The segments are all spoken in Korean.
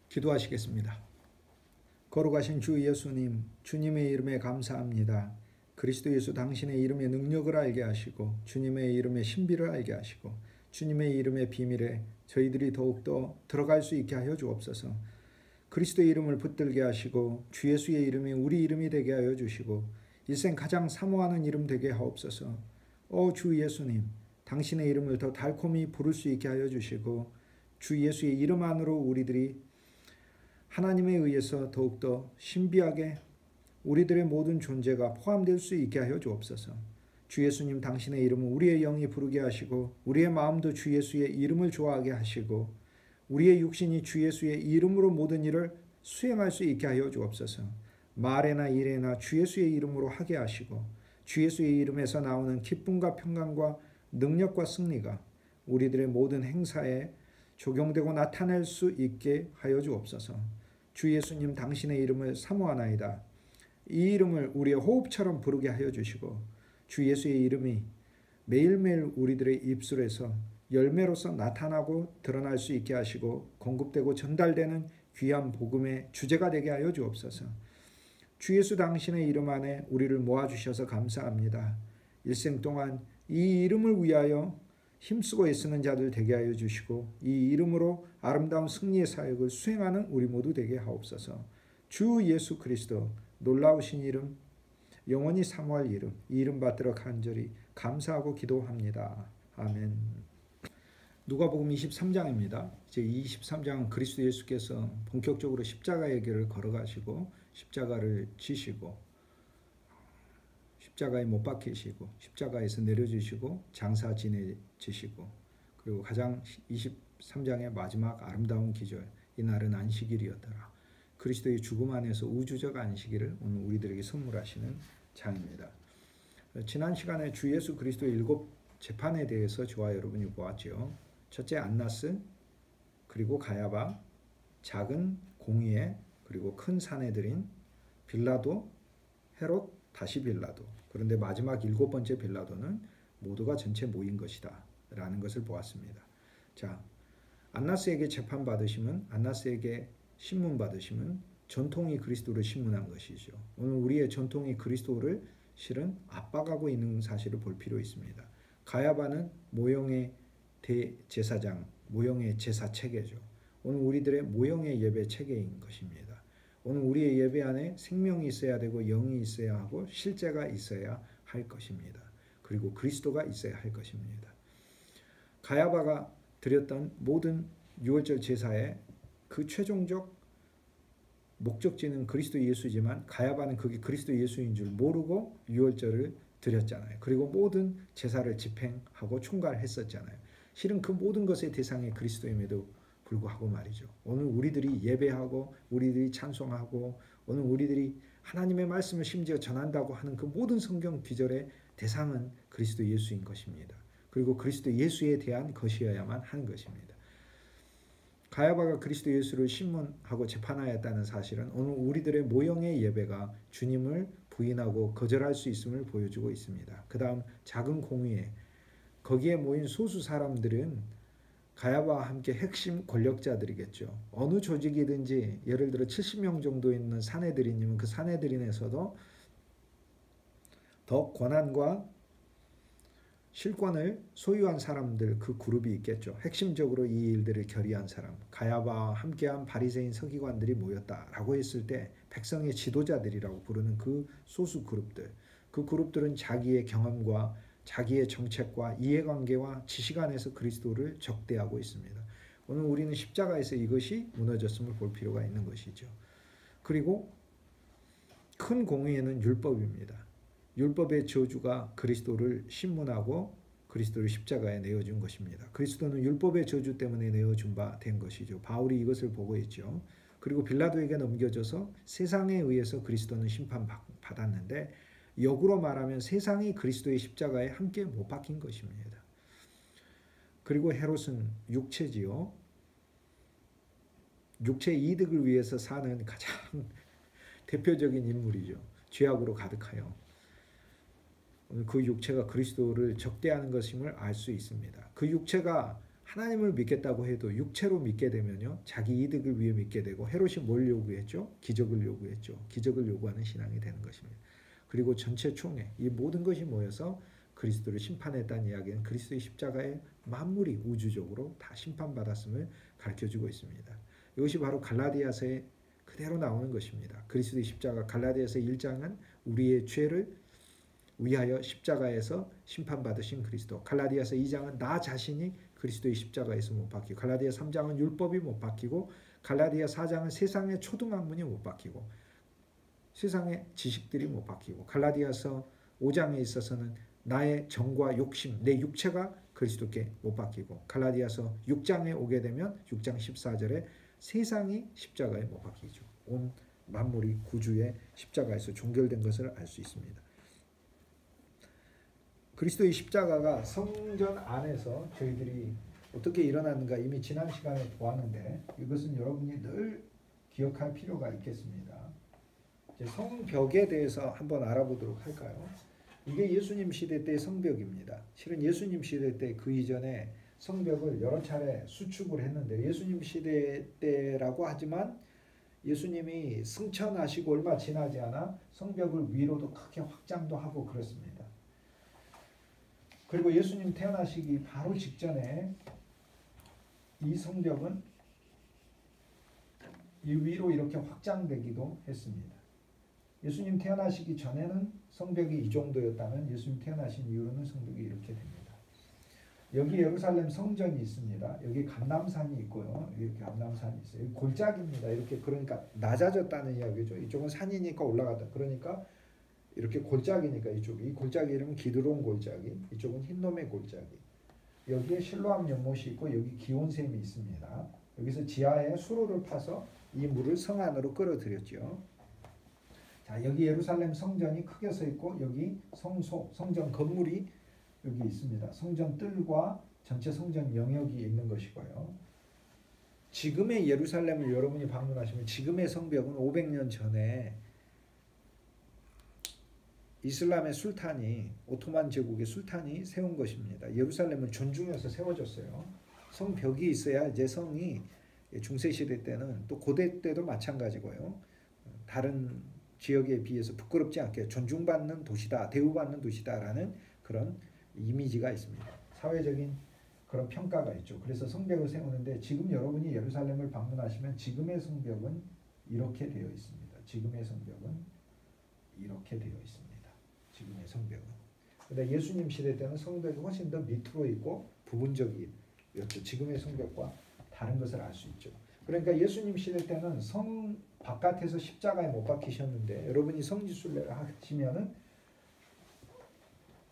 기도하시겠습니다. 거룩하신 주 예수님, 주님의 이름에 감사합니다. 그리스도 예수 당신의 이름의 능력을 알게 하시고 주님의 이름의 신비를 알게 하시고 주님의 이름의 비밀에 저희들이 더욱더 들어갈 수 있게 하여 주옵소서. 그리스도의 이름을 붙들게 하시고 주 예수의 이름이 우리 이름이 되게 하여 주시고 일생 가장 사모하는 이름 되게 하옵소서. 주 예수님, 당신의 이름을 더 달콤히 부를 수 있게 하여 주시고 주 예수의 이름 안으로 우리들이 하나님에 의해서 더욱더 신비하게 우리들의 모든 존재가 포함될 수 있게 하여 주옵소서. 주 예수님, 당신의 이름은 우리의 영이 부르게 하시고 우리의 마음도 주 예수의 이름을 좋아하게 하시고 우리의 육신이 주 예수의 이름으로 모든 일을 수행할 수 있게 하여 주옵소서. 말에나 일에나 주 예수의 이름으로 하게 하시고 주 예수의 이름에서 나오는 기쁨과 평강과 능력과 승리가 우리들의 모든 행사에 적용되고 나타낼 수 있게 하여 주옵소서. 주 예수님, 당신의 이름을 사모하나이다. 이 이름을 우리의 호흡처럼 부르게 하여 주시고 주 예수의 이름이 매일매일 우리들의 입술에서 열매로서 나타나고 드러날 수 있게 하시고 공급되고 전달되는 귀한 복음의 주제가 되게 하여 주옵소서. 주 예수 당신의 이름 안에 우리를 모아주셔서 감사합니다. 일생 동안 이 이름을 위하여 힘쓰고 애쓰는 자들 되게 하여 주시고 이 이름으로 아름다운 승리의 사역을 수행하는 우리 모두 되게 하옵소서. 주 예수 그리스도 놀라우신 이름, 영원히 사모할 이름, 이 이름 받들어 간절히 감사하고 기도합니다. 아멘. 누가복음 23장입니다. 이제 23장은 그리스도 예수께서 본격적으로 십자가의 길을 걸어가시고 십자가를 지시고 십자가에 못 박히시고 십자가에서 내려주시고 장사 지내지시고 그리고 가장 23장의 마지막 아름다운 기절, 이날은 안식일이었더라. 그리스도의 죽음 안에서 우주적 안식일을 오늘 우리들에게 선물하시는 장입니다. 지난 시간에 주 예수 그리스도의 7 재판에 대해서 저와 여러분이 보았죠. 첫째 안나스, 그리고 가야바, 작은 공의회, 그리고 큰 사내들인 빌라도, 헤롯, 다시 빌라도. 그런데 마지막 7번째 빌라도는 모두가 전체 모인 것이다 라는 것을 보았습니다. 자, 안나스에게 재판 받으시면, 안나스에게 신문 받으시면 전통이 그리스도를 신문한 것이죠. 오늘 우리의 전통이 그리스도를 실은 압박하고 있는 사실을 볼 필요 있습니다. 가야바는 모형의 대제사장, 모형의 제사 체계죠. 오늘 우리들의 모형의 예배 체계인 것입니다. 오늘 우리의 예배 안에 생명이 있어야 되고 영이 있어야 하고 실제가 있어야 할 것입니다. 그리고 그리스도가 있어야 할 것입니다. 가야바가 드렸던 모든 유월절 제사의 그 최종적 목적지는 그리스도 예수지만 가야바는 그게 그리스도 예수인 줄 모르고 유월절을 드렸잖아요. 그리고 모든 제사를 집행하고 총괄했었잖아요. 실은 그 모든 것의 대상이 그리스도임에도 불구하고 말이죠. 오늘 우리들이 예배하고 우리들이 찬송하고 오늘 우리들이 하나님의 말씀을 심지어 전한다고 하는 그 모든 성경 기절의 대상은 그리스도 예수인 것입니다. 그리고 그리스도 예수에 대한 것이어야만 하는 것입니다. 가야바가 그리스도 예수를 신문하고 재판하였다는 사실은 오늘 우리들의 모형의 예배가 주님을 부인하고 거절할 수 있음을 보여주고 있습니다. 그 다음 작은 공의회, 거기에 모인 소수 사람들은 가야바와 함께 핵심 권력자들이겠죠. 어느 조직이든지 예를 들어 70명 정도 있는 사내들인이면 그 사내들인에서도 더 권한과 실권을 소유한 사람들, 그 그룹이 있겠죠. 핵심적으로 이 일들을 결의한 사람, 가야바와 함께한 바리새인 서기관들이 모였다라고 했을 때 백성의 지도자들이라고 부르는 그 소수 그룹들, 그 그룹들은 자기의 경험과 자기의 정책과 이해관계와 지식 안에서 그리스도를 적대하고 있습니다. 오늘 우리는 십자가에서 이것이 무너졌음을 볼 필요가 있는 것이죠. 그리고 큰 공의회는 율법입니다. 율법의 저주가 그리스도를 신문하고 그리스도를 십자가에 내어준 것입니다. 그리스도는 율법의 저주 때문에 내어준 바 된 것이죠. 바울이 이것을 보고 있죠. 그리고 빌라도에게 넘겨져서 세상에 의해서 그리스도는 심판받았는데 역으로 말하면 세상이 그리스도의 십자가에 함께 못 박힌 것입니다. 그리고 헤롯은 육체지요. 육체 이득을 위해서 사는 가장 대표적인 인물이죠. 죄악으로 가득하여 그 육체가 그리스도를 적대하는 것임을 알 수 있습니다. 그 육체가 하나님을 믿겠다고 해도 육체로 믿게 되면요, 자기 이득을 위해 믿게 되고, 헤롯이 뭘 요구했죠? 기적을 요구했죠. 기적을 요구하는 신앙이 되는 것입니다. 그리고 전체 총회, 이 모든 것이 모여서 그리스도를 심판했다는 이야기는 그리스도의 십자가의 만물이 우주적으로 다 심판받았음을 가르쳐주고 있습니다. 이것이 바로 갈라디아서에 그대로 나오는 것입니다. 그리스도의 십자가, 갈라디아서 1장은 우리의 죄를 위하여 십자가에서 심판받으신 그리스도, 갈라디아서 2장은 나 자신이 그리스도의 십자가에서 못 박히고, 갈라디아 3장은 율법이 못 박히고, 갈라디아 4장은 세상의 초등학문이 못 박히고, 세상의 지식들이 못 박히고, 갈라디아서 5장에 있어서는 나의 정과 욕심, 내 육체가 그리스도께 못 박히고, 갈라디아서 6장에 오게 되면 6장 14절에 세상이 십자가에 못 박히죠. 온 만물이 구주의 십자가에서 종결된 것을 알 수 있습니다. 그리스도의 십자가가 성전 안에서 저희들이 어떻게 일어났는가 이미 지난 시간에 보았는데, 이것은 여러분이 늘 기억할 필요가 있겠습니다. 이제 성벽에 대해서 한번 알아보도록 할까요? 이게 예수님 시대 때의 성벽입니다. 실은 예수님 시대 때 그 이전에 성벽을 여러 차례 수축을 했는데, 예수님 시대 때라고 하지만 예수님이 승천하시고 얼마 지나지 않아 성벽을 위로도 크게 확장도 하고 그렇습니다. 그리고 예수님 태어나시기 바로 직전에 이 성벽은 이 위로 이렇게 확장되기도 했습니다. 예수님 태어나시기 전에는 성벽이 이 정도였다면 예수님 태어나신 이후로는 성벽이 이렇게 됩니다. 여기 예루살렘 성전이 있습니다. 여기 감람산이 있고요. 이렇게 감람산이 있어요. 여기 골짜기입니다. 이렇게, 그러니까 낮아졌다는 이야기죠. 이쪽은 산이니까 올라가다. 그러니까 이렇게 골짜기니까 이쪽, 이 골짜기 이름은 기드론 골짜기, 이쪽은 흰놈의 골짜기. 여기에 실로암 연못이 있고 여기 기온샘이 있습니다. 여기서 지하에 수로를 파서 이 물을 성 안으로 끌어들였죠. 자, 여기 예루살렘 성전이 크게 서 있고 여기 성소, 성전 건물이 여기 있습니다. 성전 뜰과 전체 성전 영역이 있는 것이고요. 지금의 예루살렘을 여러분이 방문하시면 지금의 성벽은 500년 전에 이슬람의 술탄이, 오토만 제국의 술탄이 세운 것입니다. 예루살렘은 존중해서 세워졌어요. 성벽이 있어야 이제 성이 중세시대 때는, 또 고대 때도 마찬가지고요, 다른 지역에 비해서 부끄럽지 않게 존중받는 도시다, 대우받는 도시다라는 그런 이미지가 있습니다. 사회적인 그런 평가가 있죠. 그래서 성벽을 세우는데, 지금 여러분이 예루살렘을 방문하시면 지금의 성벽은 이렇게 되어 있습니다. 지금의 성벽은 이렇게 되어 있습니다. 지금의 성벽은. 근데 예수님 시대 때는 성벽이 훨씬 더 밑으로 있고 부분적이었죠. 지금의 성벽과 다른 것을 알 수 있죠. 그러니까 예수님 시대 때는 성 바깥에서 십자가에 못 박히셨는데, 여러분이 성지순례를 하시면은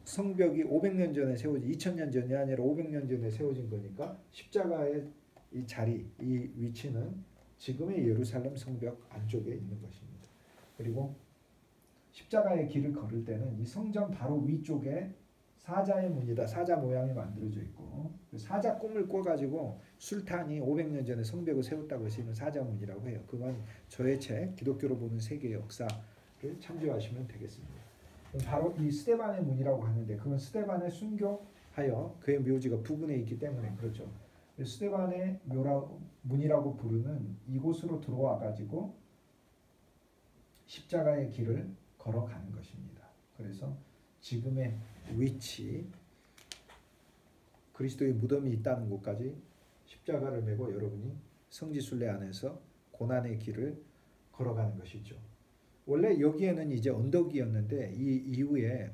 성벽이 500년 전에 세워진, 2000년 전이 아니라 500년 전에 세워진 거니까 십자가의 이 자리, 이 위치는 지금의 예루살렘 성벽 안쪽에 있는 것입니다. 그리고 십자가의 길을 걸을 때는 이 성전 바로 위쪽에 사자의 문이다. 사자 모양이 만들어져 있고, 사자 꿈을 꿔가지고 술탄이 500년 전에 성벽을 세웠다고 해서 이는 사자문이라고 해요. 그건 저의 책 기독교로 보는 세계 역사를 참조하시면 되겠습니다. 바로 이 스데반의 문이라고 하는데, 그건 스데반의 순교하여 그의 묘지가 부근에 있기 때문에 그렇죠. 스데반의 문이라고 부르는 이곳으로 들어와 가지고 십자가의 길을 걸어가는 것입니다. 그래서 지금의 위치, 그리스도의 무덤이 있다는 곳까지 십자가를 메고 여러분이 성지순례 안에서 고난의 길을 걸어가는 것이죠. 원래 여기에는 이제 언덕이었는데 이 이후에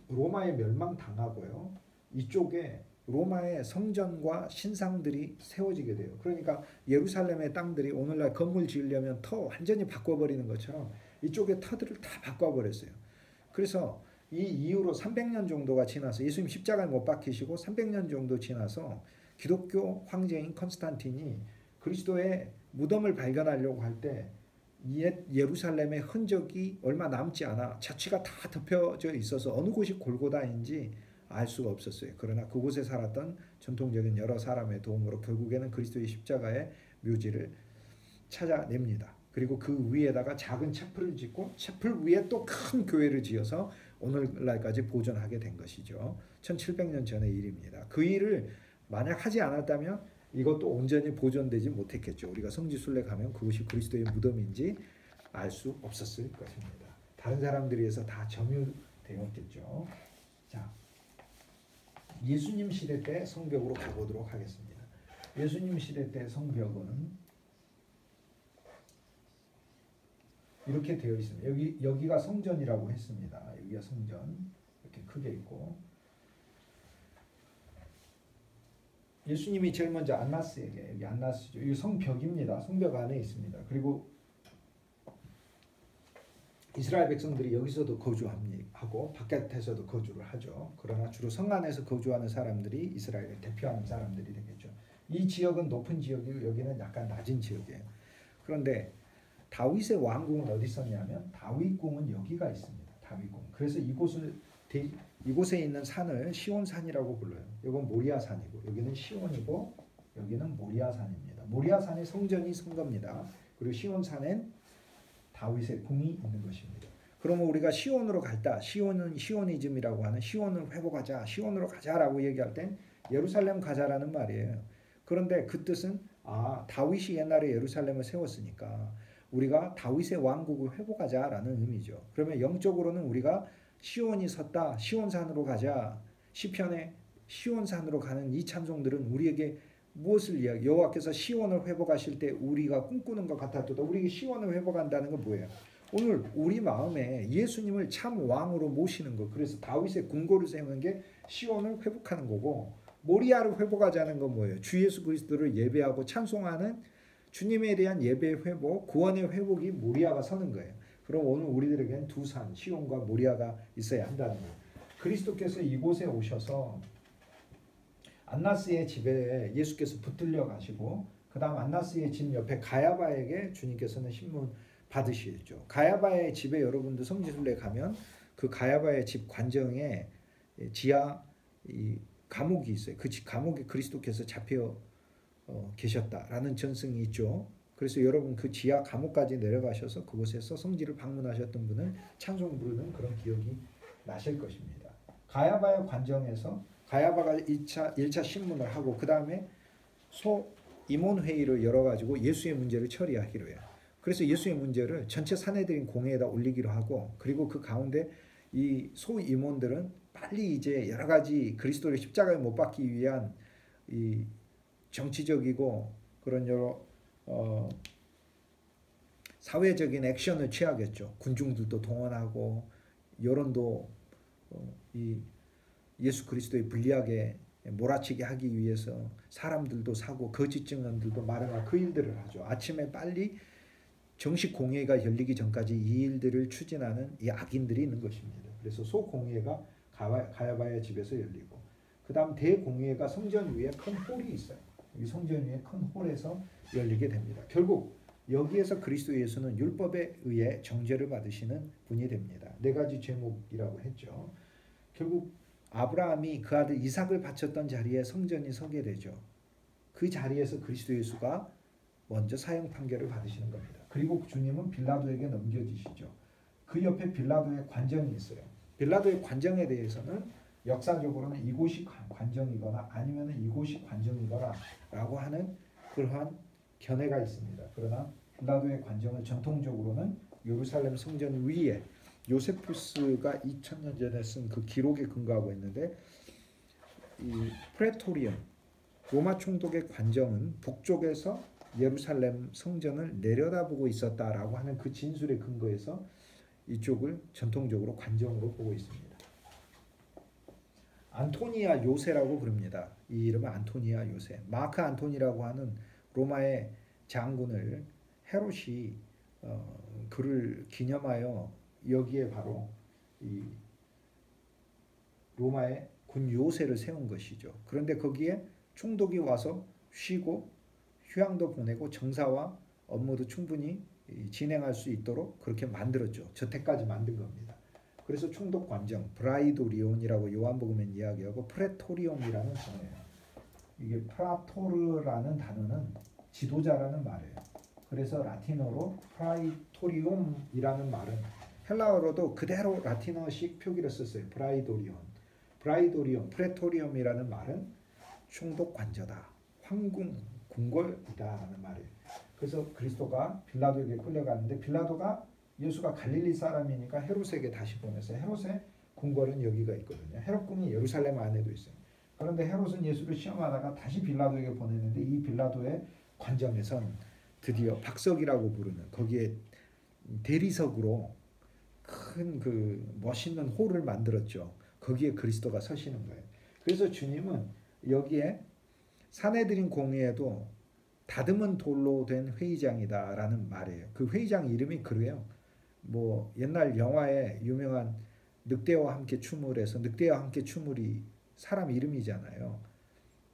로마에 멸망당하고요, 이쪽에 로마의 성전과 신상들이 세워지게 돼요. 그러니까 예루살렘의 땅들이 오늘날 건물 지으려면 터 완전히 바꿔버리는 것처럼 이쪽의 터들을 다 바꿔버렸어요. 그래서 이 이후로 300년 정도가 지나서, 예수님 십자가에 못 박히시고 300년 정도 지나서 기독교 황제인 컨스탄틴이 그리스도의 무덤을 발견하려고 할 때 옛 예루살렘의 흔적이 얼마 남지 않아 자취가 다 덮여져 있어서 어느 곳이 골고다인지 알 수가 없었어요. 그러나 그곳에 살았던 전통적인 여러 사람의 도움으로 결국에는 그리스도의 십자가의 묘지를 찾아냅니다. 그리고 그 위에다가 작은 채플을 짓고 채플 위에 또 큰 교회를 지어서 오늘날까지 보존하게 된 것이죠. 1700년 전의 일입니다. 그 일을 만약 하지 않았다면 이것도 온전히 보존되지 못했겠죠. 우리가 성지순례 가면 그것이 그리스도의 무덤인지 알 수 없었을 것입니다. 다른 사람들에 의해서 다 점유되었겠죠. 자, 예수님 시대 때 성벽으로 가보도록 하겠습니다. 예수님 시대 때 성벽은 이렇게 되어 있습니다. 여기가 성전이라고 했습니다. 여기가 성전 이렇게 크게 있고, 예수님이 제일 먼저 안나스에게, 여기 안나스죠. 이 성벽입니다. 성벽 안에 있습니다. 그리고 이스라엘 백성들이 여기서도 거주하고 바깥에서도 거주를 하죠. 그러나 주로 성 안에서 거주하는 사람들이 이스라엘을 대표하는 사람들이 되겠죠. 이 지역은 높은 지역이고 여기는 약간 낮은 지역이에요. 그런데 다윗의 왕궁은 어디 있었냐면 다윗궁은 여기가 있습니다. 다윗궁. 그래서 이곳에 있는 산을 시온산이라고 불러요. 이건 모리아산이고 여기는 시온이고 여기는 모리아산입니다. 모리아산에 성전이 선 겁니다. 그리고 시온산엔 다윗의 궁이 있는 것입니다. 그러면 우리가 시온으로 갈다, 시온은 시오니즘이라고 하는 시온을 회복하자, 시온으로 가자라고 얘기할 땐 예루살렘 가자라는 말이에요. 그런데 그 뜻은 다윗이 옛날에 예루살렘을 세웠으니까 우리가 다윗의 왕국을 회복하자라는 의미죠. 그러면 영적으로는 우리가 시온이 섰다, 시온산으로 가자, 시편에 시온산으로 가는 이 찬송들은 우리에게 무엇을 이야기? 여호와께서 시온을 회복하실 때 우리가 꿈꾸는 것 같아도 우리 시온을 회복한다는 건 뭐예요? 오늘 우리 마음에 예수님을 참 왕으로 모시는 것. 그래서 다윗의 궁궐을 세우는 게 시온을 회복하는 거고, 모리아를 회복하자는 건 뭐예요? 주 예수 그리스도를 예배하고 찬송하는 주님에 대한 예배의 회복, 구원의 회복이 모리아가 서는 거예요. 그럼 오늘 우리들에게는 두 산, 시온과 모리아가 있어야 한다는 거예요. 그리스도께서 이곳에 오셔서 안나스의 집에 예수께서 붙들려 가시고 그 다음 안나스의 집 옆에 가야바에게 주님께서는 신문 받으시죠. 가야바의 집에 여러분들 성지순례 가면 그 가야바의 집 관정에 지하 감옥이 있어요. 그 감옥에 그리스도께서 잡혀 계셨다라는 전승이 있죠. 그래서 여러분 그 지하 감옥까지 내려가셔서 그곳에서 성지를 방문하셨던 분은 찬송 부르는 그런 기억이 나실 것입니다. 가야바의 관정에서 가야바가 1차 신문을 하고 그 다음에 소임원회의를 열어가지고 예수의 문제를 처리하기로 해요. 그래서 예수의 문제를 전체 사내들인 공회에다 올리기로 하고, 그리고 그 가운데 이 소임원들은 빨리 이제 여러 가지 그리스도를 십자가에 못 박기 위한 이 정치적이고 그런 여러 사회적인 액션을 취하겠죠. 군중들도 동원하고 여론도 이 예수 그리스도의 불리하게 몰아치게 하기 위해서 사람들도 사고 거짓 증언들도 마련하고 그 일들을 하죠. 아침에 빨리 정식 공회가 열리기 전까지 이 일들을 추진하는 이 악인들이 있는 것입니다. 그래서 소공회가 가야바의 집에서 열리고 그 다음 대공회가 성전 위에 큰 홀이 있어요. 이 성전 위에 큰 홀에서 열리게 됩니다. 결국 여기에서 그리스도 예수는 율법에 의해 정죄를 받으시는 분이 됩니다. 네 가지 죄목이라고 했죠. 결국 아브라함이 그 아들 이삭을 바쳤던 자리에 성전이 서게 되죠. 그 자리에서 그리스도 예수가 먼저 사형 판결을 받으시는 겁니다. 그리고 주님은 빌라도에게 넘겨지시죠. 그 옆에 빌라도의 관정이 있어요. 빌라도의 관정에 대해서는 역사적으로는 이곳이 관정이거나 아니면 이곳이 관정이거나 라고 하는 그러한 견해가 있습니다. 그러나 빌라도의 관정은 전통적으로는 예루살렘 성전 위에 요세푸스가 2000년 전에 쓴 그 기록에 근거하고 있는데, 이 프레토리움 로마 총독의 관정은 북쪽에서 예루살렘 성전을 내려다보고 있었다라고 하는 그 진술에 근거해서 이쪽을 전통적으로 관정으로 보고 있습니다. 안토니아 요새라고 부릅니다. 이 이름은 안토니아 요새. 마크 안토니라고 하는 로마의 장군을 헤롯이 그를 기념하여 여기에 바로 이 로마의 군 요새를 세운 것이죠. 그런데 거기에 총독이 와서 쉬고 휴양도 보내고 정사와 업무도 충분히 진행할 수 있도록 그렇게 만들었죠. 저때까지 만든 겁니다. 그래서 총독 관정 브라이도리온이라고 요한복음엔 이야기하고 프레토리움이라는 단어예요. 이게 프라토르라는 단어는 지도자라는 말이에요. 그래서 라틴어로 프라이토리움이라는 말은 헬라어로도 그대로 라틴어식 표기를 썼어요. 브라이도리온, 프레토리움이라는 말은 총독 관저다. 황궁 궁궐이다라는 말이에요. 그래서 그리스도가 빌라도에게 끌려가는데 빌라도가 예수가 갈릴리 사람이니까 헤롯에게 다시 보내서 헤롯의 궁궐은 여기가 있거든요. 헤롯궁이 예루살렘 안에도 있어요. 그런데 헤롯은 예수를 시험하다가 다시 빌라도에게 보내는데 이 빌라도의 관정에선 드디어 박석이라고 부르는 거기에 대리석으로 큰 그 멋있는 홀을 만들었죠. 거기에 그리스도가 서시는 거예요. 그래서 주님은 여기에 사내들인 공회에도 다듬은 돌로 된 회의장이다라는 말이에요. 그 회의장 이름이 그래요. 뭐 옛날 영화에 유명한 늑대와 함께 춤을 해서 늑대와 함께 춤을이 사람 이름이잖아요.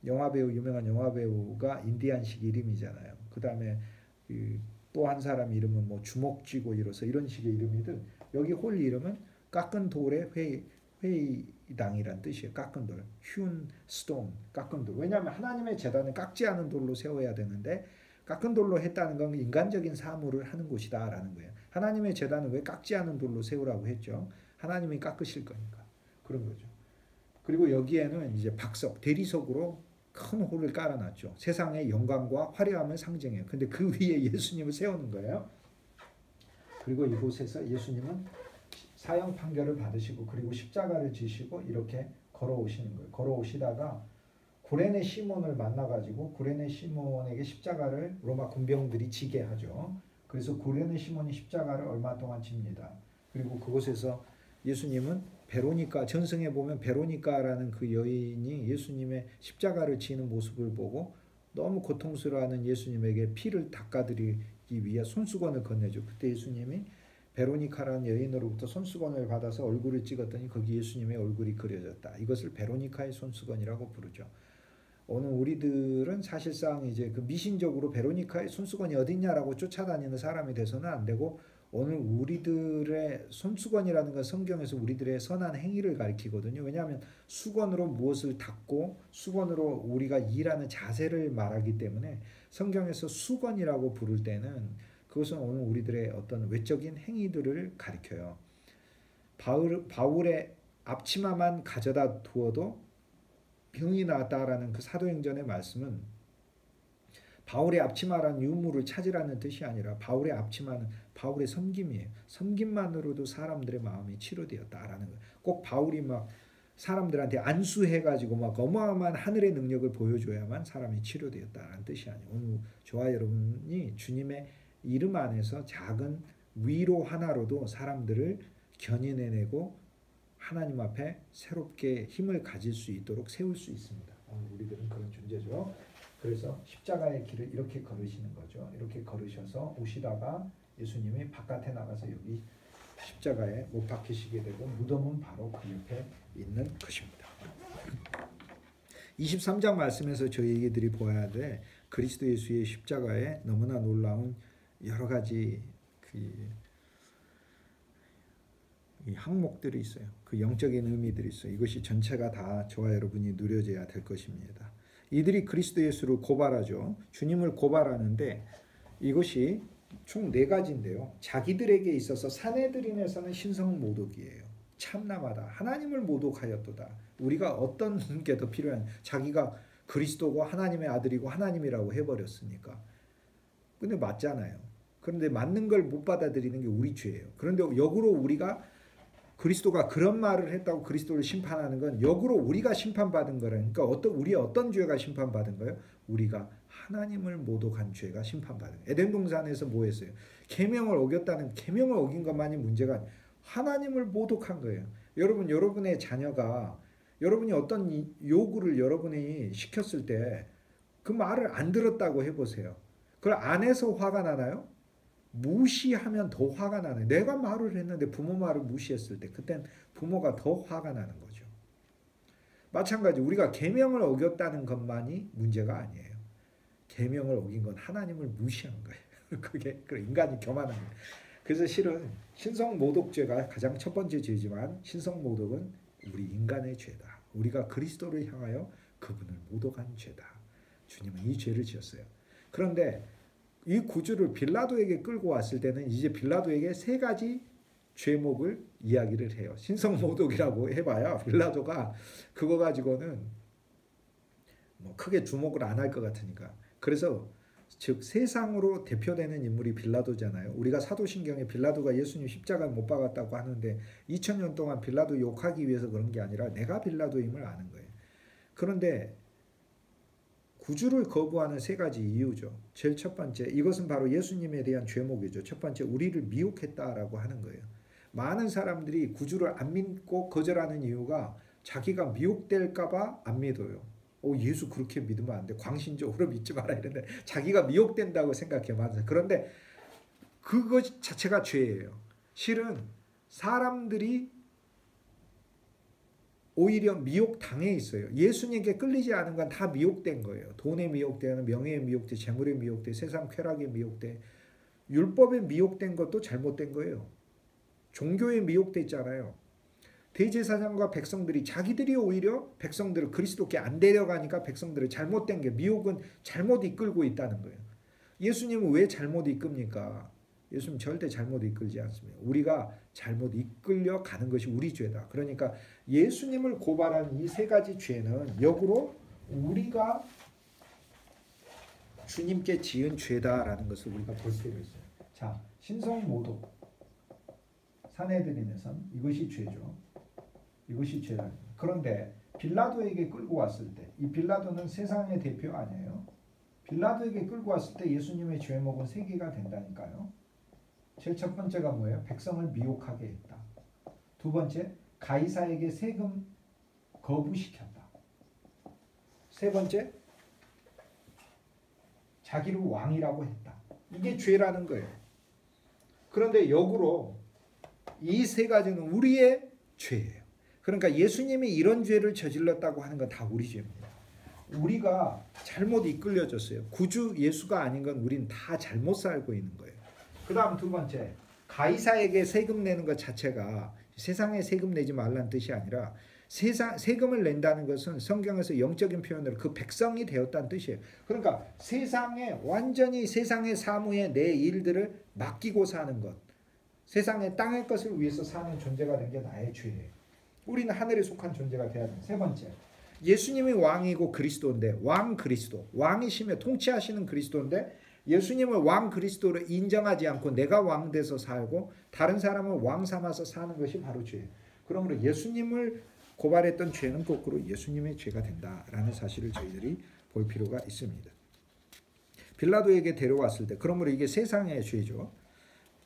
유명한 영화 배우가 인디안식 이름이잖아요. 그 다음에 또 한 사람 이름은 뭐 주먹 쥐고 이로서 이런 식의 이름이든 여기 홀 이름은 깎은 돌의 회의당이란 뜻이에요. 깎은 돌, hewn stone, 깎은 돌. 왜냐하면 하나님의 제단은 깎지 않은 돌로 세워야 되는데 깎은 돌로 했다는 건 인간적인 사물을 하는 곳이다라는 거예요. 하나님의 제단은 왜 깎지 않은 돌로 세우라고 했죠? 하나님이 깎으실 거니까 그런 거죠. 그리고 여기에는 이제 박석, 대리석으로 큰 홀을 깔아놨죠. 세상의 영광과 화려함을 상징해요. 근데 그 위에 예수님을 세우는 거예요. 그리고 이곳에서 예수님은 사형 판결을 받으시고 그리고 십자가를 지시고 이렇게 걸어오시는 거예요. 걸어오시다가 구레네 시몬을 만나가지고 구레네 시몬에게 십자가를 로마 군병들이 지게 하죠. 그래서 구레네 시몬이 십자가를 얼마 동안 집니다. 그리고 그곳에서 예수님은 베로니카, 전승에 보면 베로니카라는 그 여인이 예수님의 십자가를 지는 모습을 보고 너무 고통스러워하는 예수님에게 피를 닦아드리기 위해 손수건을 건네죠. 그때 예수님이 베로니카라는 여인으로부터 손수건을 받아서 얼굴을 찍었더니 거기 예수님의 얼굴이 그려졌다. 이것을 베로니카의 손수건이라고 부르죠. 오늘 우리들은 사실상 이제 그 미신적으로 베로니카의 손수건이 어딨냐라고 쫓아다니는 사람이 돼서는 안 되고 오늘 우리들의 손수건이라는 건 성경에서 우리들의 선한 행위를 가리키거든요. 왜냐하면 수건으로 무엇을 닦고 수건으로 우리가 일하는 자세를 말하기 때문에 성경에서 수건이라고 부를 때는 그것은 오늘 우리들의 어떤 외적인 행위들을 가리켜요. 바울의 앞치마만 가져다 두어도 병이 나았다라는 그 사도행전의 말씀은 바울의 앞치마라는 유물을 찾으라는 뜻이 아니라 바울의 앞치마는 바울의 섬김이에요. 섬김만으로도 사람들의 마음이 치료되었다라는 거예요. 꼭 바울이 막 사람들한테 안수해가지고 막 어마어마한 하늘의 능력을 보여줘야만 사람이 치료되었다라는 뜻이 아니에요. 오늘 저와 여러분이 주님의 이름 안에서 작은 위로 하나로도 사람들을 견인해내고 하나님 앞에 새롭게 힘을 가질 수 있도록 세울 수 있습니다. 우리들은 그런 존재죠. 그래서 십자가의 길을 이렇게 걸으시는 거죠. 이렇게 걸으셔서 오시다가 예수님이 바깥에 나가서 여기 십자가에 못 박히시게 되고 무덤은 바로 그 옆에 있는 것입니다. 23장 말씀에서 저희들이 보아야 돼 그리스도 예수의 십자가에 너무나 놀라운 여러 가지 이 항목들이 있어요. 그 영적인 의미들이 있어요. 이것이 전체가 다 저와 여러분이 누려져야 될 것입니다. 이들이 그리스도 예수를 고발하죠. 주님을 고발하는데 이것이 총 4가지인데요. 자기들에게 있어서 사내들인에서는 신성모독이에요. 참남하다. 하나님을 모독하였도다. 우리가 어떤 게 더 필요한 자기가 그리스도고 하나님의 아들이고 하나님이라고 해버렸으니까. 근데 맞잖아요. 그런데 맞는 걸 못 받아들이는 게 우리 죄예요. 그런데 역으로 우리가 그리스도가 그런 말을 했다고 그리스도를 심판하는 건 역으로 우리가 심판받은 거라니까. 우리의 어떤 죄가 심판받은 거예요? 우리가 하나님을 모독한 죄가 심판받은 거예요. 에덴 동산에서 뭐 했어요? 계명을 어겼다는 계명을 어긴 것만이 문제가 아니에요. 하나님을 모독한 거예요. 여러분, 여러분의 자녀가 여러분이 어떤 요구를 여러분이 시켰을 때 그 말을 안 들었다고 해보세요. 그걸 안 해서 화가 나나요? 무시하면 더 화가 나네. 내가 말을 했는데 부모 말을 무시했을 때 그땐 부모가 더 화가 나는 거죠. 마찬가지 우리가 계명을 어겼다는 것만이 문제가 아니에요. 계명을 어긴 건 하나님을 무시한 거예요. 그게 인간이 교만한 거예요. 그래서 실은 신성모독죄가 가장 첫 번째 죄지만 신성모독은 우리 인간의 죄다. 우리가 그리스도를 향하여 그분을 모독한 죄다. 주님은 이 죄를 지었어요. 그런데 이 구주를 빌라도에게 끌고 왔을 때는 이제 빌라도에게 3가지 죄목을 이야기를 해요. 신성모독이라고 해봐야 빌라도가 그거 가지고는 뭐 크게 주목을 안 할 것 같으니까. 그래서 즉 세상으로 대표되는 인물이 빌라도잖아요. 우리가 사도신경에 빌라도가 예수님 십자가에 못 박았다고 하는데 2000년 동안 빌라도 욕하기 위해서 그런 게 아니라 내가 빌라도임을 아는 거예요. 그런데 구주를 거부하는 세 가지 이유죠. 제일 첫 번째, 이것은 바로 예수님에 대한 죄목이죠. 첫 번째, 우리를 미혹했다라고 하는 거예요. 많은 사람들이 구주를 안 믿고 거절하는 이유가 자기가 미혹될까 봐 안 믿어요. 예수 그렇게 믿으면 안 돼. 광신적으로 믿지 마라 이런데 자기가 미혹된다고 생각해. 맞아요. 그런데 그것 자체가 죄예요. 실은 사람들이 오히려 미혹당해 있어요. 예수님께 끌리지 않은 건 다 미혹된 거예요. 돈에 미혹되는, 명예에 미혹돼, 재물에 미혹돼, 세상 쾌락에 미혹돼, 율법에 미혹된 것도 잘못된 거예요. 종교에 미혹돼 있잖아요. 대제사장과 백성들이 자기들이 오히려 백성들을 그리스도께 안 데려가니까 백성들을 잘못된 게 미혹은 잘못 이끌고 있다는 거예요. 예수님은 왜 잘못 이끕니까? 예수님 절대 잘못 이끌지 않습니다. 우리가 잘못 이끌려 가는 것이 우리 죄다. 그러니까 예수님을 고발한 이 세 가지 죄는 역으로 우리가 주님께 지은 죄다라는 것을 우리가 볼 수가 있어요. 자, 신성모독, 사내들인의 선, 이것이 죄죠. 이것이 죄다. 그런데 빌라도에게 끌고 왔을 때, 이 빌라도는 세상의 대표 아니에요. 빌라도에게 끌고 왔을 때 예수님의 죄목은 세 개가 된다니까요. 제일 첫 번째가 뭐예요? 백성을 미혹하게 했다. 두 번째, 가이사에게 세금 거부시켰다. 세 번째, 자기를 왕이라고 했다. 이게 죄라는 거예요. 그런데 역으로 이 세 가지는 우리의 죄예요. 그러니까 예수님이 이런 죄를 저질렀다고 하는 건 다 우리 죄입니다. 우리가 잘못 이끌려졌어요. 구주 예수가 아닌 건 우린 다 잘못 살고 있는 거예요. 그 다음 두 번째, 가이사에게 세금 내는 것 자체가 세상에 세금 내지 말라는 뜻이 아니라 세금을 낸다는 것은 성경에서 영적인 표현으로 그 백성이 되었다는 뜻이에요. 그러니까 세상에 완전히 세상의 사무에 내 일들을 맡기고 사는 것, 세상의 땅의 것을 위해서 사는 존재가 된 게 나의 죄예요. 우리는 하늘에 속한 존재가 돼야 돼요. 세 번째, 예수님이 왕이고 그리스도인데 왕 그리스도, 왕이시며 통치하시는 그리스도인데 예수님을 왕 그리스도로 인정하지 않고 내가 왕 돼서 살고 다른 사람을 왕 삼아서 사는 것이 바로 죄예요. 그러므로 예수님을 고발했던 죄는 거꾸로 예수님의 죄가 된다라는 사실을 저희들이 볼 필요가 있습니다. 빌라도에게 데려왔을 때, 그러므로 이게 세상의 죄죠.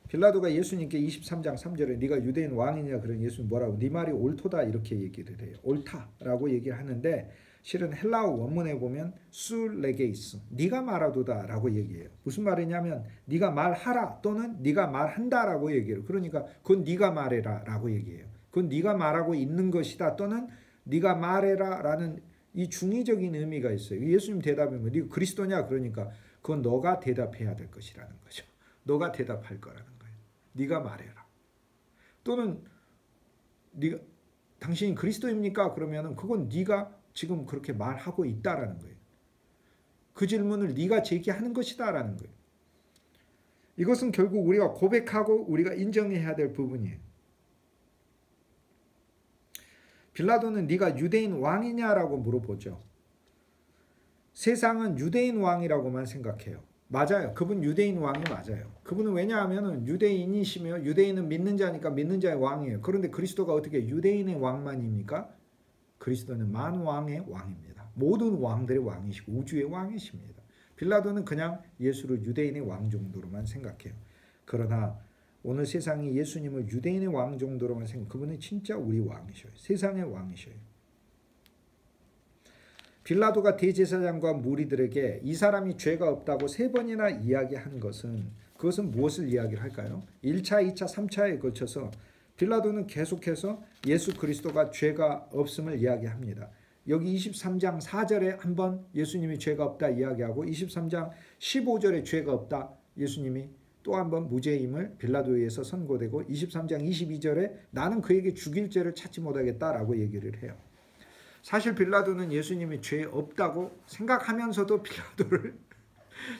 빌라도가 예수님께 23장 3절에 네가 유대인 왕이냐 그러니 예수님 뭐라고? 네 말이 옳도다 이렇게 얘기를 해요. 옳다라고 얘기를 하는데 실은 헬라어 원문에 보면 술레게이스, 네가 말하도다라고 얘기해요. 무슨 말이냐면 네가 말하라 또는 네가 말한다라고 얘기해요. 그러니까 그건 네가 말해라라고 얘기해요. 그건 네가 말하고 있는 것이다 또는 네가 말해라라는 이 중의적인 의미가 있어요. 예수님 대답이 뭐 네가 그리스도냐 그러니까 그건 너가 대답해야 될 것이라는 거죠. 너가 대답할 거라는 거예요. 네가 말해라. 또는 네가 당신이 그리스도입니까? 그러면은 그건 네가 지금 그렇게 말하고 있다라는 거예요. 그 질문을 네가 제기하는 것이다라는 거예요. 이것은 결국 우리가 고백하고 우리가 인정해야 될 부분이에요. 빌라도는 네가 유대인 왕이냐라고 물어보죠. 세상은 유대인 왕이라고만 생각해요. 맞아요. 그분 유대인 왕이 맞아요. 그분은 왜냐하면 유대인이시며 유대인은 믿는 자니까 믿는 자의 왕이에요. 그런데 그리스도가 어떻게 유대인의 왕만입니까? 그리스도는 만왕의 왕입니다. 모든 왕들의 왕이시고 우주의 왕이십니다. 빌라도는 그냥 예수를 유대인의 왕 정도로만 생각해요. 그러나 오늘 세상이 예수님을 유대인의 왕 정도로만 생각해요. 그분은 진짜 우리 왕이셔요. 세상의 왕이셔요. 빌라도가 대제사장과 무리들에게 이 사람이 죄가 없다고 3번이나 이야기한 것은 그것은 무엇을 이야기를 할까요? 1차, 2차, 3차에 걸쳐서 빌라도는 계속해서 예수 그리스도가 죄가 없음을 이야기합니다. 여기 23장 4절에 한번 예수님이 죄가 없다 이야기하고 23장 15절에 죄가 없다 예수님이 또 한번 무죄임을 빌라도에 의해서 선고되고 23장 22절에 나는 그에게 죽일 죄를 찾지 못하겠다라고 얘기를 해요. 사실 빌라도는 예수님이 죄 없다고 생각하면서도 빌라도를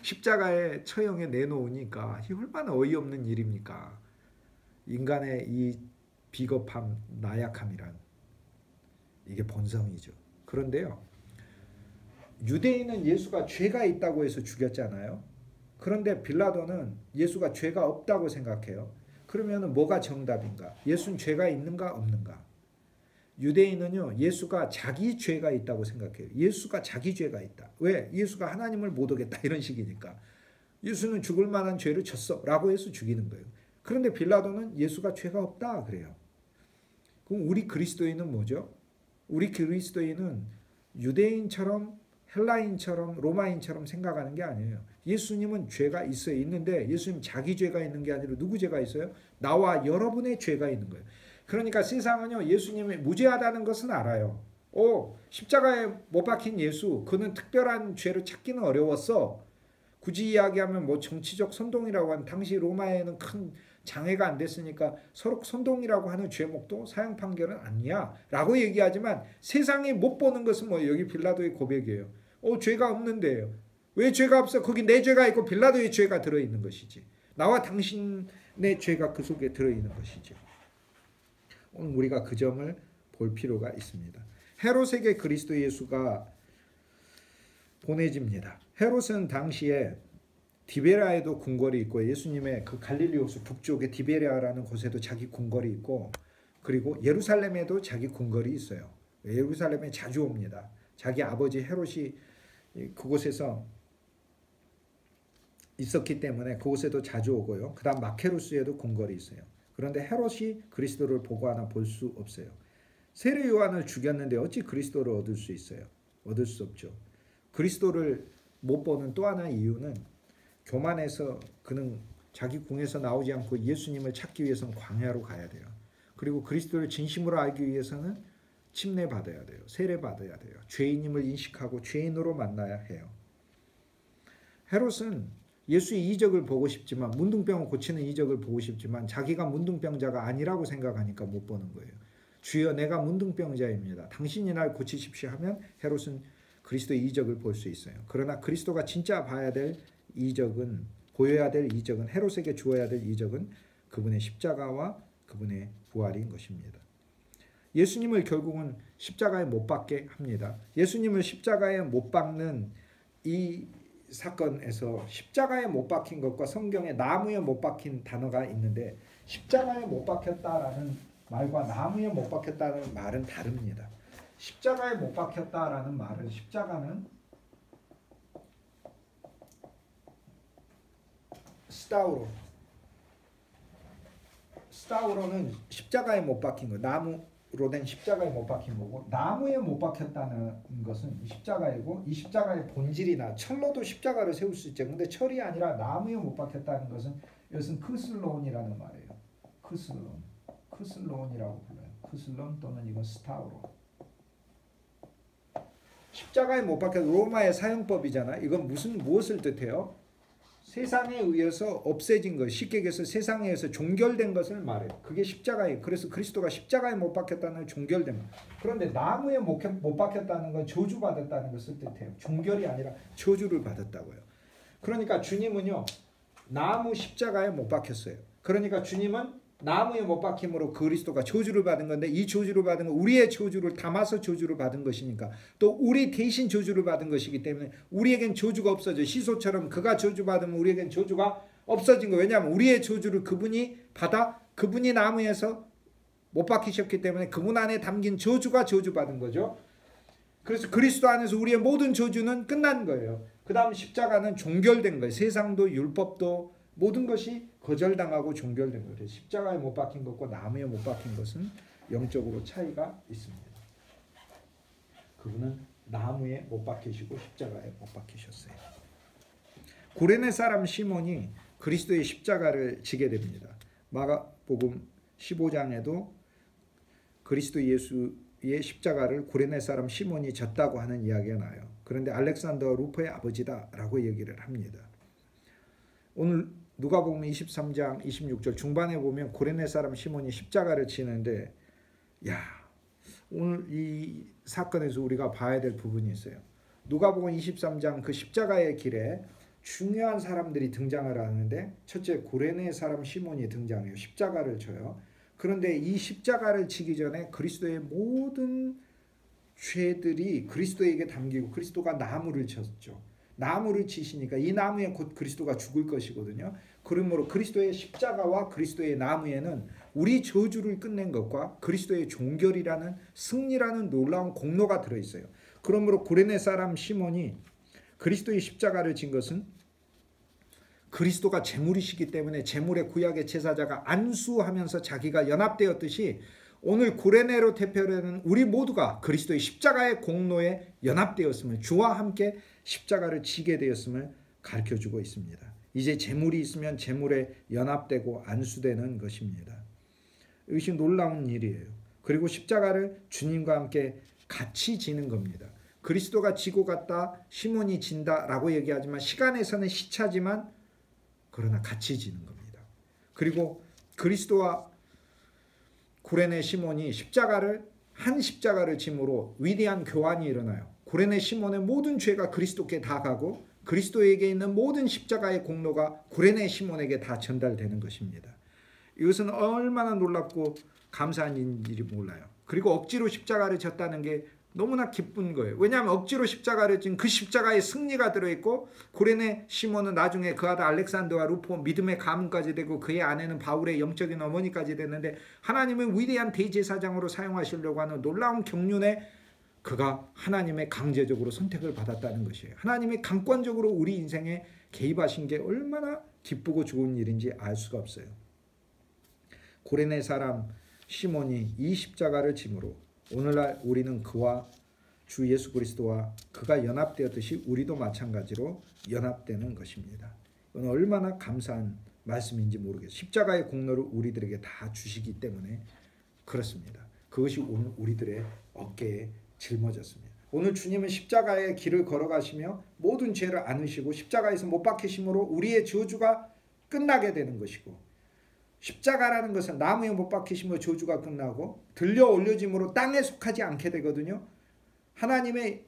십자가에 처형에 내놓으니까 이 얼마나 어이없는 일입니까? 인간의 이 비겁함, 나약함이란 이게 본성이죠. 그런데요. 유대인은 예수가 죄가 있다고 해서 죽였잖아요. 그런데 빌라도는 예수가 죄가 없다고 생각해요. 그러면 뭐가 정답인가? 예수는 죄가 있는가 없는가? 유대인은요, 예수가 자기 죄가 있다고 생각해요. 예수가 자기 죄가 있다. 왜? 예수가 하나님을 못 오겠다 이런 식이니까. 예수는 죽을 만한 죄를 졌어 라고 해서 죽이는 거예요. 그런데 빌라도는 예수가 죄가 없다 그래요. 그럼 우리 그리스도인은 뭐죠? 우리 그리스도인은 유대인처럼 헬라인처럼 로마인처럼 생각하는 게 아니에요. 예수님은 죄가 있어요. 있는데 예수님 자기 죄가 있는 게 아니라 누구 죄가 있어요? 나와 여러분의 죄가 있는 거예요. 그러니까 세상은요, 예수님이 무죄하다는 것은 알아요. 십자가에 못 박힌 예수, 그는 특별한 죄를 찾기는 어려웠어. 굳이 이야기하면 뭐 정치적 선동이라고 하는, 당시 로마에는 큰 장애가 안 됐으니까 서로 선동이라고 하는 죄목도 사형 판결은 아니야 라고 얘기하지만, 세상이 못 보는 것은 뭐 여기 빌라도의 고백이에요. 죄가 없는데요. 왜 죄가 없어? 거기 내 죄가 있고 빌라도의 죄가 들어있는 것이지. 나와 당신의 죄가 그 속에 들어있는 것이죠. 오늘 우리가 그 점을 볼 필요가 있습니다. 헤롯에게 그리스도 예수가 보내집니다. 헤롯은 당시에 디베랴에도 궁궐이 있고, 예수님의 그 갈릴리 호수 북쪽에 디베랴라는 곳에도 자기 궁궐이 있고, 그리고 예루살렘에도 자기 궁궐이 있어요. 예루살렘에 자주 옵니다. 자기 아버지 헤롯이 그곳에서 있었기 때문에 그곳에도 자주 오고요. 그 다음 마케루스에도 궁궐이 있어요. 그런데 헤롯이 그리스도를 보고 하나 볼 수 없어요. 세례 요한을 죽였는데 어찌 그리스도를 얻을 수 있어요? 얻을 수 없죠. 그리스도를 못 보는 또 하나의 이유는, 교만해서 그는 자기 궁에서 나오지 않고 예수님을 찾기 위해서는 광야로 가야 돼요. 그리고 그리스도를 진심으로 알기 위해서는 침례 받아야 돼요. 세례 받아야 돼요. 죄인임을 인식하고 죄인으로 만나야 해요. 헤롯은 예수의 이적을 보고 싶지만, 문둥병을 고치는 이적을 보고 싶지만 자기가 문둥병자가 아니라고 생각하니까 못 보는 거예요. 주여, 내가 문둥병자입니다. 당신이 날 고치십시오 하면 헤롯은 그리스도의 이적을 볼 수 있어요. 그러나 그리스도가 진짜 봐야 될 이적은, 보여야 될 이적은, 헤롯에게 주어야 될 이적은 그분의 십자가와 그분의 부활인 것입니다. 예수님을 결국은 십자가에 못 박게 합니다. 예수님을 십자가에 못 박는 이 사건에서 십자가에 못 박힌 것과 성경에 나무에 못 박힌 단어가 있는데, 십자가에 못 박혔다라는 말과 나무에 못 박혔다는 말은 다릅니다. 십자가에 못 박혔다라는 말은, 십자가는 스타우로는 십자가에 못 박힌 거, 나무로 된 십자가에 못 박힌 거고, 나무에 못 박혔다는 것은 십자가이고, 이 십자가의 본질이나 철로도 십자가를 세울 수 있죠. 근데 철이 아니라 나무에 못 박혔다는 것은, 이것은 크슬론이라는 말이에요. 크슬론이라고 불러요. 크슬론 또는 이건 스타우로. 십자가에 못 박혀, 로마의 사형법이잖아. 이건 무엇을 뜻해요? 세상에 의해서 없애진 것, 쉽게 얘기해서 세상에 의해서 종결된 것을 말해요. 그게 십자가예요. 그래서 그리스도가 십자가에 못 박혔다는 종결된 것. 그런데 나무에 못 박혔다는 건 저주받았다는 것을 뜻해요. 종결이 아니라 저주를 받았다고요. 그러니까 주님은요, 나무 십자가에 못 박혔어요. 그러니까 주님은 나무에 못 박힘으로 그리스도가 저주를 받은 건데, 이 저주를 받은 건 우리의 저주를 담아서 저주를 받은 것이니까, 또 우리 대신 저주를 받은 것이기 때문에 우리에겐 저주가 없어져. 시소처럼 그가 저주받으면 우리에겐 저주가 없어진 거예요. 왜냐하면 우리의 저주를 그분이 받아, 그분이 나무에서 못 박히셨기 때문에 그분 안에 담긴 저주가 저주받은 거죠. 그래서 그리스도 안에서 우리의 모든 저주는 끝난 거예요. 그 다음 십자가는 종결된 거예요. 세상도 율법도 모든 것이 거절당하고 종결된 거예요. 십자가에 못 박힌 것과 나무에 못 박힌 것은 영적으로 차이가 있습니다. 그분은 나무에 못 박히시고 십자가에 못 박히셨어요. 구레네 사람 시몬이 그리스도의 십자가를 지게 됩니다. 마가복음 15장에도 그리스도 예수의 십자가를 구레네 사람 시몬이 졌다고 하는 이야기가 나요. 그런데 알렉산더 루포의 아버지다라고 얘기를 합니다. 오늘 누가복음 23장 26절 중반에 보면 구레네 사람 시몬이 십자가를 치는데, 오늘 이 사건에서 우리가 봐야 될 부분이 있어요. 누가복음 23장 그 십자가의 길에 중요한 사람들이 등장을 하는데, 첫째 구레네 사람 시몬이 등장해요. 십자가를 쳐요. 그런데 이 십자가를 치기 전에 그리스도의 모든 죄들이 그리스도에게 담기고 그리스도가 나무를 쳤죠. 나무를 치시니까 이 나무에 곧 그리스도가 죽을 것이거든요. 그러므로 그리스도의 십자가와 그리스도의 나무에는 우리 저주를 끝낸 것과 그리스도의 종결이라는 승리라는 놀라운 공로가 들어있어요. 그러므로 구레네 사람 시몬이 그리스도의 십자가를 진 것은 그리스도가 제물이시기 때문에 제물의 구약의 제사자가 안수하면서 자기가 연합되었듯이 오늘 구레네로 대표되는 우리 모두가 그리스도의 십자가의 공로에 연합되었음을, 주와 함께 십자가를 지게 되었음을 가르쳐주고 있습니다. 이제 제물이 있으면 제물에 연합되고 안수되는 것입니다. 이것이 놀라운 일이에요. 그리고 십자가를 주님과 함께 같이 지는 겁니다. 그리스도가 지고 갔다, 시몬이 진다라고 얘기하지만 시간에서는 시차지만 그러나 같이 지는 겁니다. 그리고 그리스도와 구레네 시몬이 한 십자가를 짐으로 위대한 교환이 일어나요. 구레네 시몬의 모든 죄가 그리스도께 다 가고 그리스도에게 있는 모든 십자가의 공로가 구레네 시몬에게 다 전달되는 것입니다. 이것은 얼마나 놀랍고 감사한 일인지 몰라요. 그리고 억지로 십자가를 졌다는 게 너무나 기쁜 거예요. 왜냐하면 억지로 십자가를 진 그 십자가에 승리가 들어있고 구레네 시몬은 나중에 그 아들 알렉산더와 루포 믿음의 가문까지 되고 그의 아내는 바울의 영적인 어머니까지 됐는데 하나님은 위대한 대제사장으로 사용하시려고 하는 놀라운 경륜에 그가 하나님의 강제적으로 선택을 받았다는 것이에요. 하나님이 강권적으로 우리 인생에 개입하신 게 얼마나 기쁘고 좋은 일인지 알 수가 없어요. 구레네 사람 시몬이 이 십자가를 짐으로 오늘날 우리는 그와 주 예수 그리스도와 그가 연합되었듯이 우리도 마찬가지로 연합되는 것입니다. 이건 얼마나 감사한 말씀인지 모르겠어요. 십자가의 공로를 우리들에게 다 주시기 때문에 그렇습니다. 그것이 오늘 우리들의 어깨에 짊어졌습니다. 오늘 주님은 십자가의 길을 걸어가시며 모든 죄를 안으시고 십자가에서 못 박히심으로 우리의 저주가 끝나게 되는 것이고 십자가라는 것은 나무에 못 박히심으로 저주가 끝나고 들려 올려짐으로 땅에 속하지 않게 되거든요. 하나님의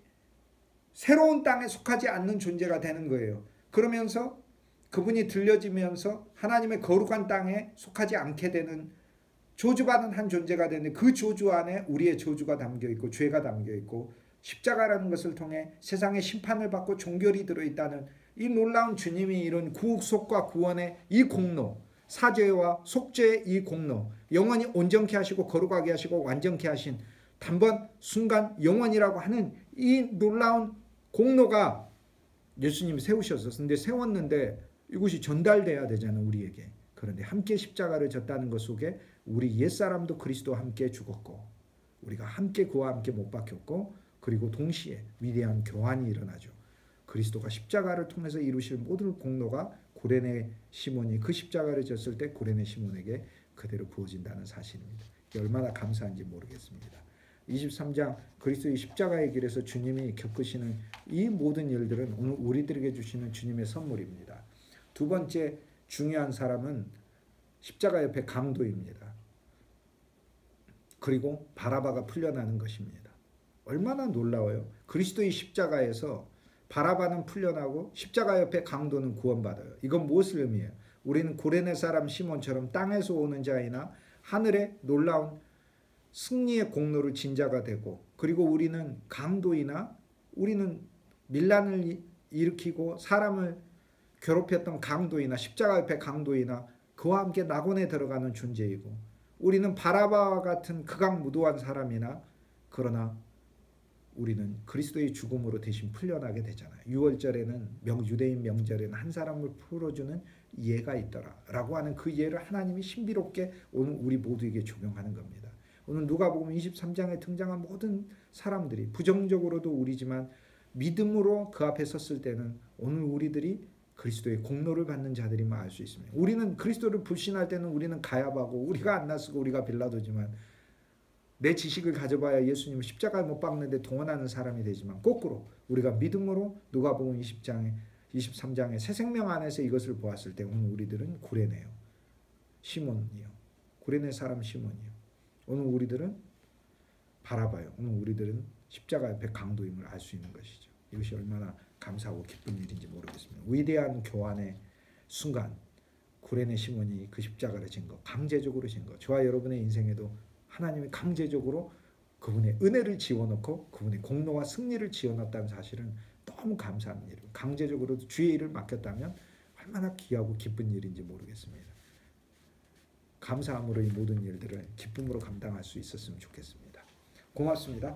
새로운 땅에 속하지 않는 존재가 되는 거예요. 그러면서 그분이 들려지면서 하나님의 거룩한 땅에 속하지 않게 되는 저주받은 한 존재가 되는데 그 저주 안에 우리의 저주가 담겨있고 죄가 담겨있고 십자가라는 것을 통해 세상의 심판을 받고 종결이 들어있다는 이 놀라운 주님이 이룬 구속과 구원의 이 공로, 사죄와 속죄의 이 공로, 영원히 온전케 하시고 거룩하게 하시고 완전케 하신 단번 순간 영원이라고 하는 이 놀라운 공로가 예수님이 세우셨었는데 세웠는데 이것이 전달돼야 되잖아요, 우리에게. 그런데 함께 십자가를 졌다는 것 속에 우리 옛사람도 그리스도와 함께 죽었고 우리가 함께 그와 함께 못 박혔고 그리고 동시에 위대한 교환이 일어나죠. 그리스도가 십자가를 통해서 이루실 모든 공로가 구레네 시몬이 그 십자가를 졌을 때 구레네 시몬에게 그대로 부어진다는 사실입니다. 이게 얼마나 감사한지 모르겠습니다. 23장 그리스도의 십자가의 길에서 주님이 겪으시는 이 모든 일들은 오늘 우리들에게 주시는 주님의 선물입니다. 두 번째 중요한 사람은 십자가 옆에 강도입니다. 그리고 바라바가 풀려나는 것입니다. 얼마나 놀라워요. 그리스도의 십자가에서 바라바는 풀려나고 십자가 옆에 강도는 구원받아요. 이건 무엇을 의미해요? 우리는 구레네 사람 시몬처럼 땅에서 오는 자이나 하늘의 놀라운 승리의 공로를 진 자가 되고 그리고 우리는 강도이나 우리는 밀란을 일으키고 사람을 괴롭혔던 강도이나 십자가 옆에 강도이나 그와 함께 낙원에 들어가는 존재이고 우리는 바라바와 같은 극악무도한 사람이나 그러나 우리는 그리스도의 죽음으로 대신 풀려나게 되잖아요. 6월절에는 유대인 명절에는 한 사람을 풀어주는 예가 있더라 라고 하는 그 예를 하나님이 신비롭게 오늘 우리 모두에게 적용하는 겁니다. 오늘 누가복음 23장에 등장한 모든 사람들이 부정적으로도 우리지만 믿음으로 그 앞에 섰을 때는 오늘 우리들이 그리스도의 공로를 받는 자들임을 알 수 있습니다. 우리는 그리스도를 불신할 때는 우리는 가엾하고 우리가 안나쓰고 우리가 빌라도지만 내 지식을 가져봐야 예수님을 십자가에 못 박는데 동원하는 사람이 되지만 거꾸로 우리가 믿음으로 누가복음 23장의 새 생명 안에서 이것을 보았을 때 오늘 우리들은 구레네요. 시몬이요. 구레네 사람 시몬이요. 오늘 우리들은 바라봐요. 오늘 우리들은 십자가 옆에 강도임을 알 수 있는 것이죠. 이것이 얼마나 감사하고 기쁜 일인지 모르겠습니다. 위대한 교환의 순간 구레네 시몬이 그 십자가를 진 것, 강제적으로 진 것. 저와 여러분의 인생에도 하나님이 강제적으로 그분의 은혜를 지워놓고 그분의 공로와 승리를 지어놨다는 사실은 너무 감사한 일이고, 강제적으로 주의 일을 맡겼다면 얼마나 귀하고 기쁜 일인지 모르겠습니다. 감사함으로 이 모든 일들을 기쁨으로 감당할 수 있었으면 좋겠습니다. 고맙습니다.